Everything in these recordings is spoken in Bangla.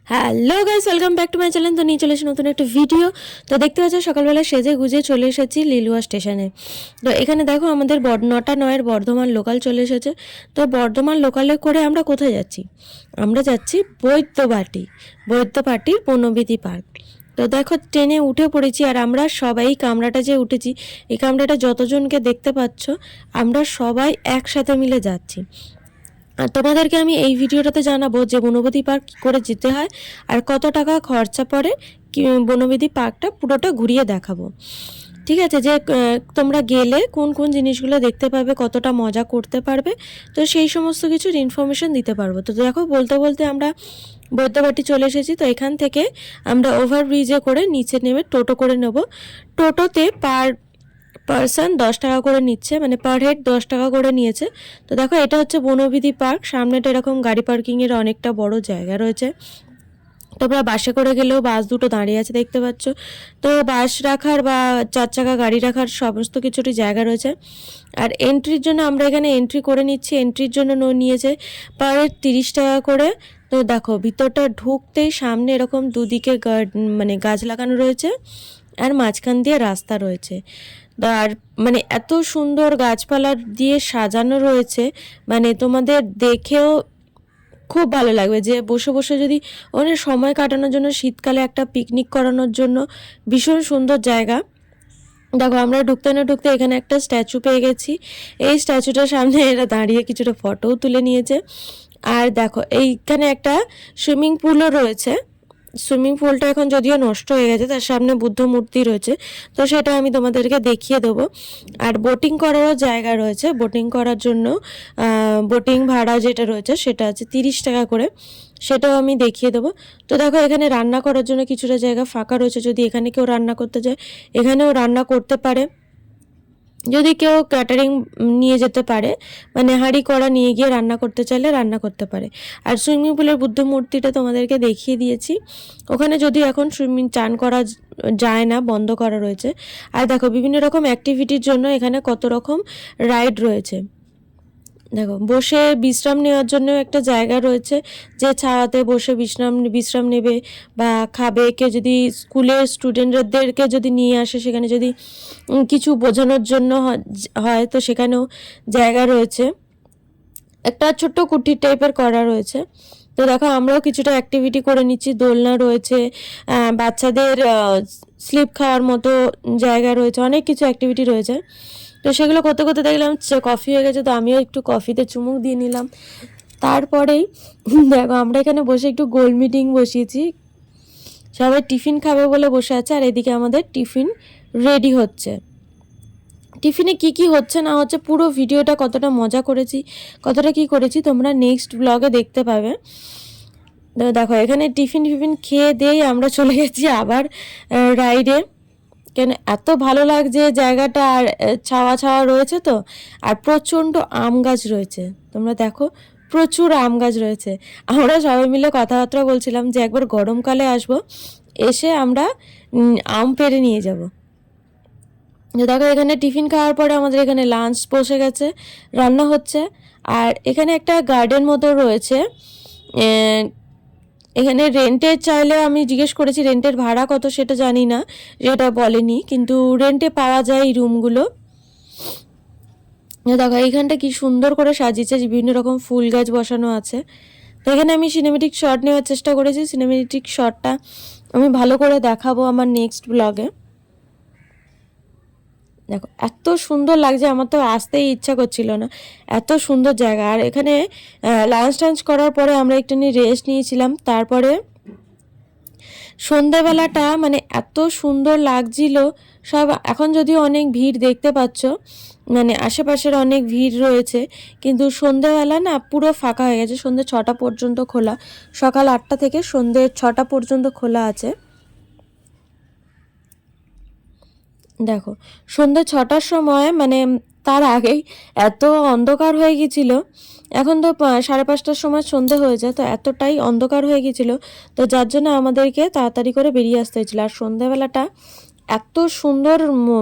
Hello guys, welcome back to my channel. তো নিয়ে চলে এসেছি নতুন একটা ভিডিও। তো দেখতে পাচ্ছ সকালবেলা সেজে গুজে চলে এসেছি লিলুয়া স্টেশনে। তো এখানে দেখো আমাদের 9:09 বর্ধমান লোকাল চলে এসেছে। তো বর্ধমান লোকালে করে আমরা কোথায় যাচ্ছি? আমরা যাচ্ছি বৈদ্যবাটির বনবিথি পার্ক। তো দেখো ট্রেনে উঠে পড়েছি আর আমরা সবাই কামরাটা যে উঠেছি, এই কামরাটা যতজনকে দেখতে পাচ্ছ আমরা সবাই একসাথে মিলে যাচ্ছি। আর তোমাদেরকে আমি এই ভিডিওটাতে জানাবো যে বনবিথি পার্ক কী করে যেতে হয় আর কত টাকা খরচা পড়ে, বনবিথি পার্কটা পুরোটা ঘুরিয়ে দেখাবো। ঠিক আছে, যে তোমরা গেলে কোন কোন জিনিসগুলো দেখতে পাবে, কতটা মজা করতে পারবে, তো সেই সমস্ত কিছুর ইনফরমেশন দিতে পারবো। তো দেখো বলতে বলতে আমরা বৈদ্যবাটি চলে এসেছি। তো এখান থেকে আমরা ওভারব্রিজে করে নিচে নেমে টোটো করে নেব। টোটোতে পার্সন 10 টাকা করে নিচ্ছে, মানে পার হেড 10 টাকা করে নিয়েছে। তো দেখো এটা হচ্ছে বনবিথি পার্ক। সামনেটা এরকম গাড়ি পার্কিংয়ের অনেকটা বড় জায়গা রয়েছে। তোমরা বাসে করে গেলেও বাস দুটো দাঁড়িয়ে আছে দেখতে পাচ্ছ। তো বাস রাখার বা 4 চাকা গাড়ি রাখার সমস্ত কিছুরই জায়গা রয়েছে। আর এন্ট্রির জন্য আমরা এখানে এন্ট্রি করে নিচ্ছি। এন্ট্রির জন্য নিয়েছে পার হেড 30 টাকা করে। তো দেখো ভিতরটা ঢুকতেই সামনে এরকম দুদিকে মানে গাছ লাগানো রয়েছে আর মাঝখান দিয়ে রাস্তা রয়েছে। আর মানে এত সুন্দর গাছপালা দিয়ে সাজানো রয়েছে, মানে তোমাদের দেখেও খুব ভালো লাগবে যে বসে বসে যদি অনেক সময় কাটানোর জন্য, শীতকালে একটা পিকনিক করানোর জন্য ভীষণ সুন্দর জায়গা। দেখো আমরা ঢুকতে না ঢুকতে এখানে একটা স্ট্যাচু পেয়ে গেছি। এই স্ট্যাচুটার সামনে এরা দাঁড়িয়ে কিছুটা ফটোও তুলে নিয়েছে। আর দেখো এইখানে একটা সুইমিং পুলও রয়েছে। সুইমিং পুলটা এখন যদিও নষ্ট হয়ে গেছে, তার সামনে বুদ্ধ মূর্তি রয়েছে, তো সেটা আমি তোমাদেরকে দেখিয়ে দেবো। আর বোটিং করারও জায়গা রয়েছে। বোটিং করার জন্য বোটিং ভাড়া যেটা রয়েছে সেটা আছে 30 টাকা করে, সেটাও আমি দেখিয়ে দেবো। তো দেখো এখানে রান্না করার জন্য কিছুটা জায়গা ফাঁকা রয়েছে, যদি এখানে কেউ রান্না করতে যায় এখানেও রান্না করতে পারে। যদি কেউ ক্যাটারিং নিয়ে যেতে পারে, মানে হাঁড়ি কড়া নিয়ে গিয়ে রান্না করতে চাইলে রান্না করতে পারে। আর সুইমিং পুলের বুদ্ধ মূর্তিটা তোমাদেরকে দেখিয়ে দিয়েছি। ওখানে যদিও এখন চান করা যায় না, বন্ধ করা রয়েছে। আর দেখো বিভিন্ন রকম অ্যাক্টিভিটির জন্য এখানে কত রকম রাইড রয়েছে। দেখো বসে বিশ্রাম নেওয়ার জন্য একটা জায়গা রয়েছে, যে ছাওয়াতে বসে বিশ্রাম নেবে বা খাবে। কেউ যদি স্কুলের স্টুডেন্টদেরকে যদি নিয়ে আসে, সেখানে যদি কিছু বোঝানোর জন্য হয় তো সেখানেও জায়গা রয়েছে। একটা ছোট্ট কুটির টাইপের করা রয়েছে। তো দেখো আমরাও কিছুটা অ্যাক্টিভিটি করে নিচ্ছি। দোলনা রয়েছে, বাচ্চাদের স্লিপ খাওয়ার মতো জায়গা রয়েছে, অনেক কিছু অ্যাক্টিভিটি রয়েছে। তো সেগুলো করতে করতে দেখলাম কফি হয়ে গেছে, তো আমিও একটু কফিতে চুমুক দিয়ে নিলাম। তারপরেই দেখো আমরা এখানে বসে একটু গোল মিটিং বসিয়েছি। সবাই টিফিন খাবে বলে বসে আছে, আর এদিকে আমাদের টিফিন রেডি হচ্ছে। টিফিনে কি কি হচ্ছে না হচ্ছে পুরো ভিডিওটা, কতটা মজা করেছি কতটা কি করেছি তোমরা নেক্সট ব্লগে দেখতে পাবে। দেখো এখানে টিফিন খেয়ে দিয়ে আমরা চলে গেছি আবার রাইডে। কেন এত ভালো লাগছে জায়গাটা, আর ছাওয়া ছাওয়া রয়েছে তো, আর প্রচণ্ড আম গাছ রয়েছে। তোমরা দেখো প্রচুর আম গাছ রয়েছে। আমরা সবাই মিলে কথাবার্তা বলছিলাম যে একবার গরমকালে আসবো, এসে আমরা আম পেড়ে নিয়ে যাব। দেখো এখানে টিফিন খাওয়ার পরে আমাদের এখানে লাঞ্চ বসে গেছে, রান্না হচ্ছে। আর এখানে একটা গার্ডেন মতো রয়েছে। এখানে রেন্টের চাইলে আমি জিজ্ঞেস করেছি রেন্টের ভাড়া কত, সেটা জানি না, যেটা বলেনি, কিন্তু রেন্টে পাওয়া যায় এই রুমগুলো। দেখো এইখানটা কি সুন্দর করে সাজিয়েছে, বিভিন্ন রকম ফুল গাছ বসানো আছে। তো এখানে আমি সিনেমেটিক শট নেওয়ার চেষ্টা করেছি। সিনেমেটিক শটটা আমি ভালো করে দেখাবো আমার নেক্সট ব্লগে। দেখো এত সুন্দর লাগছে, আমার তো আসতেই ইচ্ছা করছিল না, এত সুন্দর জায়গা। আর এখানে লাঞ্চ টাঞ্চ করার পরে আমরা একটুখানি রেস্ট নিয়েছিলাম। তারপরে সন্ধ্যাবেলাটা মানে এত সুন্দর লাগছিল সব। এখন যদিও অনেক ভিড় দেখতে পাচ্ছ, মানে আশেপাশের অনেক ভিড় রয়েছে, কিন্তু সন্ধ্যাবেলা না পুরো ফাঁকা হয়ে গেছে। সন্ধ্যে 6টা পর্যন্ত খোলা, সকাল 8টা থেকে সন্ধ্যে 6টা পর্যন্ত খোলা আছে। দেখো সন্ধ্যে 6টার সময়, মানে তার আগেই এত অন্ধকার হয়ে গেছিল। এখন তো 5:30টার সময় সন্ধে হয়ে যায়, তো এতটাই অন্ধকার হয়ে গেছিল, তো যার জন্য আমাদেরকে তাড়াতাড়ি করে বেরিয়ে আসতে হয়েছিল। আর সন্ধ্যাবেলাটা এত সুন্দর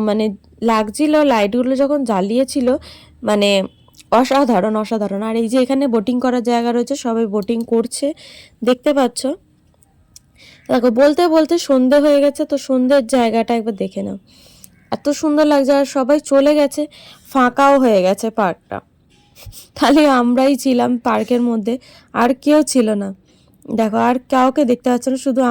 মানে লাগছিল, লাইটগুলো যখন জ্বালিয়েছিল, মানে অসাধারণ অসাধারণ। আর এই যে এখানে বোটিং করার জায়গা রয়েছে, সবাই বোটিং করছে দেখতে পাচ্ছ। দেখো বলতে বলতে সন্ধে হয়ে গেছে, তো সন্ধ্যের জায়গাটা একবার দেখে নাও, এত সুন্দর লাগছে। আর সবাই চলে গেছে, ফাঁকাও হয়ে গেছে পার্কটা। তাহলে আমরাই ছিলাম পার্কের মধ্যে, আর কেউ ছিল না। দেখো আর কাউকে দেখতে পাচ্ছ না, শুধু